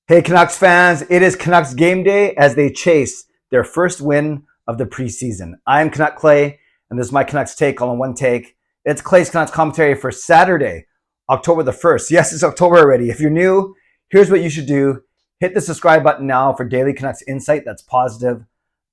Hey Canucks fans, it is Canucks game day as they chase their first win of the preseason. I'm Canuck Clay, and this is my Canucks take all in one take. It's Clay's Canucks commentary for Saturday, October the 1st. Yes, it's October already. If you're new, here's what you should do. Hit the subscribe button now for daily Canucks insight that's positive,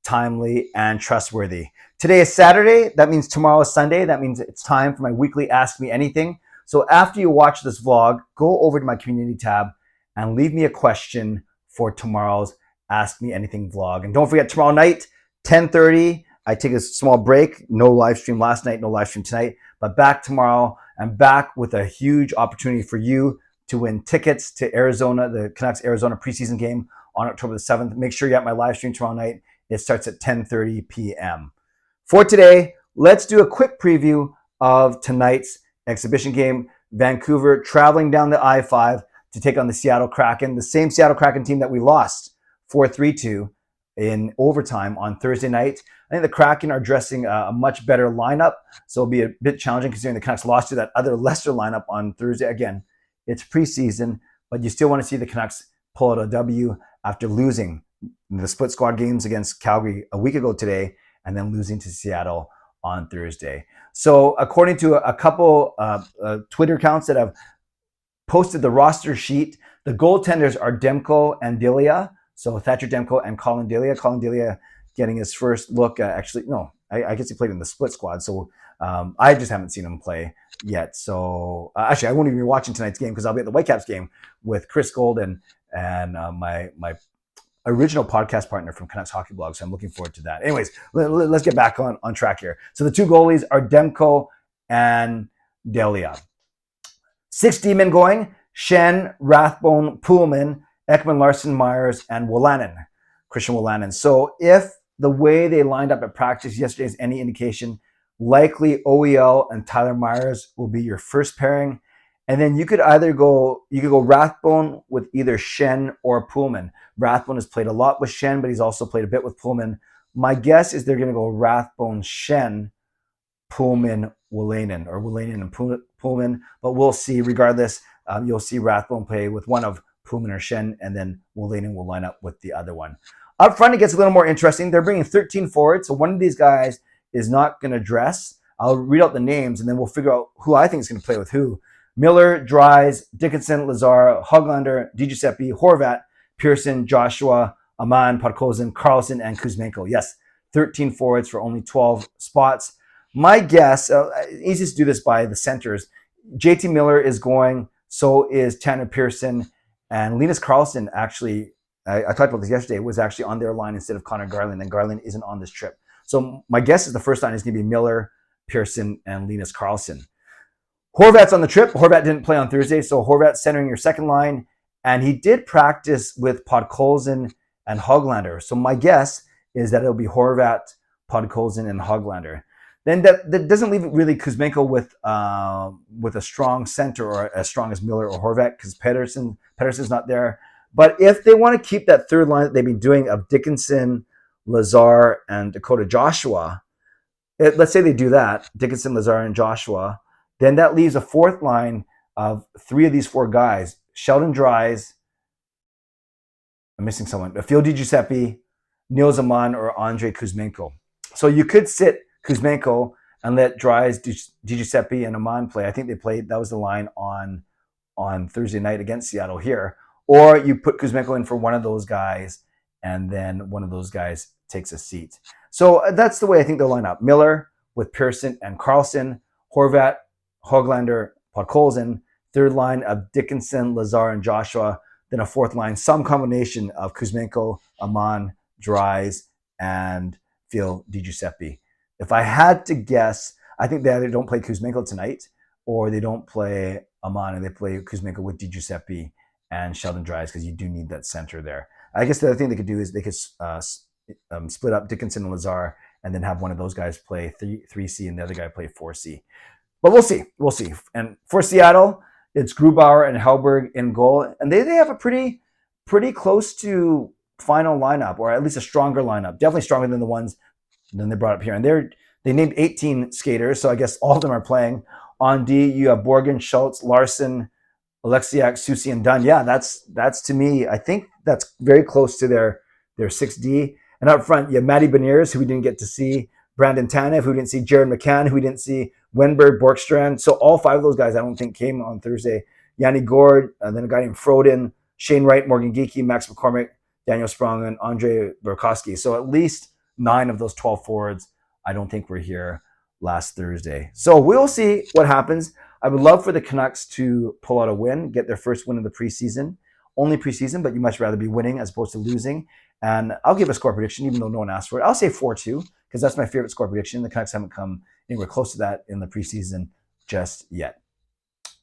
timely, and trustworthy. Today is Saturday. That means tomorrow is Sunday. That means it's time for my weekly Ask Me Anything. So after you watch this vlog, go over to my community tab and leave me a question for tomorrow's Ask Me Anything vlog. And don't forget, tomorrow night, 10:30, I take a small break. No live stream last night, no live stream tonight, but back tomorrow. I'm back with a huge opportunity for you to win tickets to Arizona, the Canucks Arizona preseason game on October the 7th. Make sure you're at my live stream tomorrow night. It starts at 10:30 p.m. For today, let's do a quick preview of tonight's exhibition game. Vancouver traveling down the I-5 to take on the Seattle Kraken, the same Seattle Kraken team that we lost 4-3 in overtime on Thursday night. I think the Kraken are dressing a much better lineup, so it'll be a bit challenging considering the Canucks lost to that other lesser lineup on Thursday. Again, it's preseason, but you still want to see the Canucks pull out a W after losing the split squad games against Calgary a week ago today and then losing to Seattle on Thursday. So according to a couple Twitter accounts that have posted the roster sheet, the goaltenders are Demko and Delia. So Thatcher Demko and Colin Delia. Colin Delia getting his first look. I guess he played in the split squad. So I just haven't seen him play yet. So actually, I won't even be watching tonight's game because I'll be at the Whitecaps game with Chris Gold and my original podcast partner from Canucks Hockey Blog. So I'm looking forward to that. Anyways, let's get back on track here. So the two goalies are Demko and Delia. 6 D-men going: Schenn, Rathbone, Pullman, Ekman, Larson, Myers, and Christian Wolanin. So if the way they lined up at practice yesterday is any indication, likely OEL and Tyler Myers will be your first pairing. And then you could go Rathbone with either Schenn or Pullman. Rathbone has played a lot with Schenn, but he's also played a bit with Pullman. My guess is they're going to go Rathbone, Schenn, Pullman, Wolanin, or Wolanin and Pullman, but we'll see. Regardless, you'll see Rathbone play with one of Pullman or Schenn, and then Wolanin will line up with the other one. Up front, it gets a little more interesting. They're bringing 13 forwards, so one of these guys is not going to dress. I'll read out the names, and then we'll figure out who I think is going to play with who. Miller, Dries, Dickinson, Lazar, Hoglander, DiGiuseppe, Horvat, Pearson, Joshua, Aman, Podkolzin, Carlson, and Kuzmenko. Yes, 13 forwards for only 12 spots. My guess, easiest to do this by the centers. JT Miller is going, so is Tanner Pearson, and Linus Karlsson actually, I talked about this yesterday, was actually on their line instead of Connor Garland, and Garland isn't on this trip. So my guess is the first line is going to be Miller, Pearson, and Linus Karlsson. Horvat's on the trip. Horvat didn't play on Thursday, so Horvat's centering your second line, and he did practice with Podkolzin and Hoglander. So my guess is that it'll be Horvat, Podkolzin, and Hoglander. Then that doesn't leave really Kuzmenko with a strong center or as strong as Miller or Horvat because Pettersson's not there. But if they want to keep that third line that they've been doing of Dickinson, Lazar, and Dakota Joshua, let's say they do that, Dickinson, Lazar, and Joshua, then that leaves a fourth line of three of these four guys: Sheldon Dries, I'm missing someone, Phil DiGiuseppe, Nils Aman, or Andrei Kuzmenko. So you could sit Kuzmenko and let Dries, DiGiuseppe, and Aman play. I think they played, that was the line on Thursday night against Seattle here. Or you put Kuzmenko in for one of those guys, and then one of those guys takes a seat. So that's the way I think they'll line up. Miller with Pearson and Karlsson, Horvat, Hoglander, Podkolzin, third line of Dickinson, Lazar, and Joshua, then a fourth line, some combination of Kuzmenko, Aman, Dries, and Phil DiGiuseppe. If I had to guess, I think they either don't play Kuzmenko tonight or they don't play Aman and they play Kuzmenko with DiGiuseppe and Sheldon Dries because you do need that center there. I guess the other thing they could do is they could split up Dickinson and Lazar and then have one of those guys play 3C and the other guy play 4C. But we'll see. We'll see. And for Seattle, it's Grubauer and Hellberg in goal. And they have a pretty close to final lineup, or at least a stronger lineup. Definitely stronger than the ones then they brought up here. And they named 18 skaters, so I guess all of them are playing. On D, you have Borgen, Schultz, Larson, Alexiak, Susi, and Dunn. Yeah, that's to me. I think that's very close to their 6D. And up front, you have Matty Beniers, who we didn't get to see, Brandon Tanev, who we didn't see, Jared McCann, who we didn't see, Wenberg, Borkstrand. So all 5 of those guys I don't think came on Thursday. Yanni Gord, and then a guy named Froden, Shane Wright, Morgan Geeky, Max McCormick, Daniel Sprong, and Andre Burakovsky. So at least 9 of those 12 forwards I don't think were here last Thursday. So we'll see what happens. I would love for the Canucks to pull out a win, get their first win of the preseason. Only preseason, but you much rather be winning as opposed to losing. And I'll give a score prediction, even though no one asked for it. I'll say 4-2, because that's my favorite score prediction. The Canucks haven't come anywhere close to that in the preseason just yet.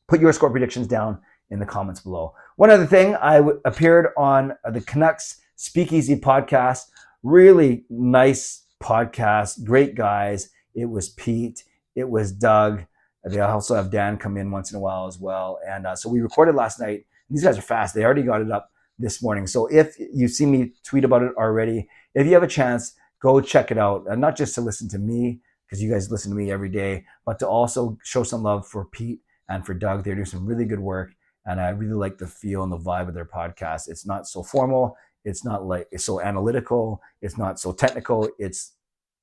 Put your score predictions down in the comments below. One other thing, I appeared on the Canucks Speakeasy podcast. Really nice podcast, great guys. It was Pete, it was Doug. They also have Dan come in once in a while as well. And so we recorded last night. These guys are fast. They already got it up this morning. So if you've seen me tweet about it already, if you have a chance, go check it out. And not just to listen to me, because you guys listen to me every day, but to also show some love for Pete and for Doug. They're doing some really good work. And I really like the feel and the vibe of their podcast. It's not so formal. It's not like it's so analytical. It's not so technical. It's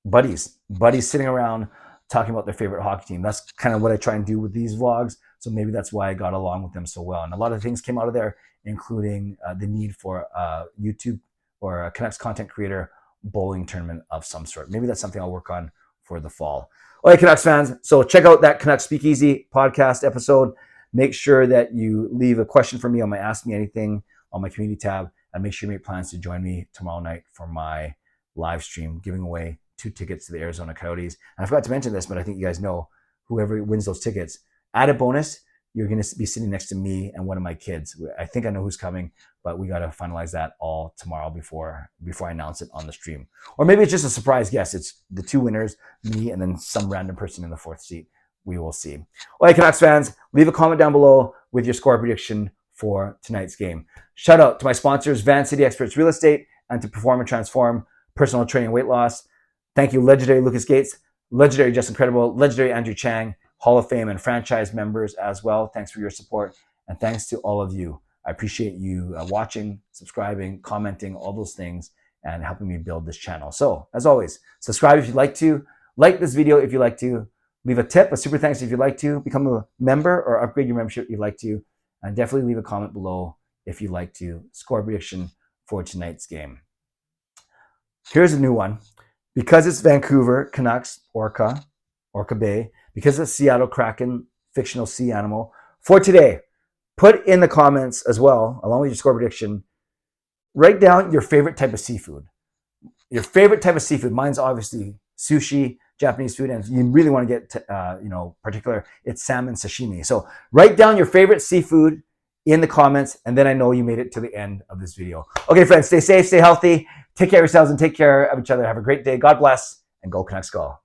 buddies sitting around talking about their favorite hockey team. That's kind of what I try and do with these vlogs. So maybe that's why I got along with them so well. And a lot of things came out of there, including the need for YouTube or a Canucks content creator bowling tournament of some sort. Maybe that's something I'll work on for the fall. All right, Canucks fans. So check out that Canucks Speakeasy podcast episode. Make sure that you leave a question for me on my Ask Me Anything on my community tab. And make sure you make plans to join me tomorrow night for my live stream giving away 2 tickets to the Arizona Coyotes. And I forgot to mention this, but I think you guys know, whoever wins those tickets, added bonus, you're going to be sitting next to me and one of my kids. I think I know who's coming, but we got to finalize that all tomorrow before I announce it on the stream. Or maybe it's just a surprise guest. It's the 2 winners, me, and then some random person in the 4th seat. We will see. All right, Canucks fans, leave a comment down below with your score prediction for tonight's game. Shout out to my sponsors, Van City Experts Real Estate, and to Perform and Transform Personal Training and Weight Loss. Thank you, legendary Lucas Gates, legendary Just Incredible, legendary Andrew Chang, Hall of Fame and franchise members as well. Thanks for your support, and thanks to all of you. I appreciate you watching, subscribing, commenting, all those things, and helping me build this channel. So, as always, subscribe if you'd like to, like this video if you'd like to, leave a tip, a super thanks if you'd like to, become a member or upgrade your membership if you'd like to, and definitely leave a comment below if you'd like to. Score prediction for tonight's game. Here's a new one. Because it's Vancouver Canucks, Orca Bay, because it's Seattle Kraken, fictional sea animal, for today, put in the comments as well, along with your score prediction, write down your favorite type of seafood. Your favorite type of seafood. Mine's obviously sushi, Japanese food, and if you really want to get particular, it's salmon sashimi. So write down your favorite seafood in the comments, and then I know you made it to the end of this video. Okay, friends, stay safe, stay healthy, take care of yourselves, and take care of each other. Have a great day. God bless, and go Canucks go.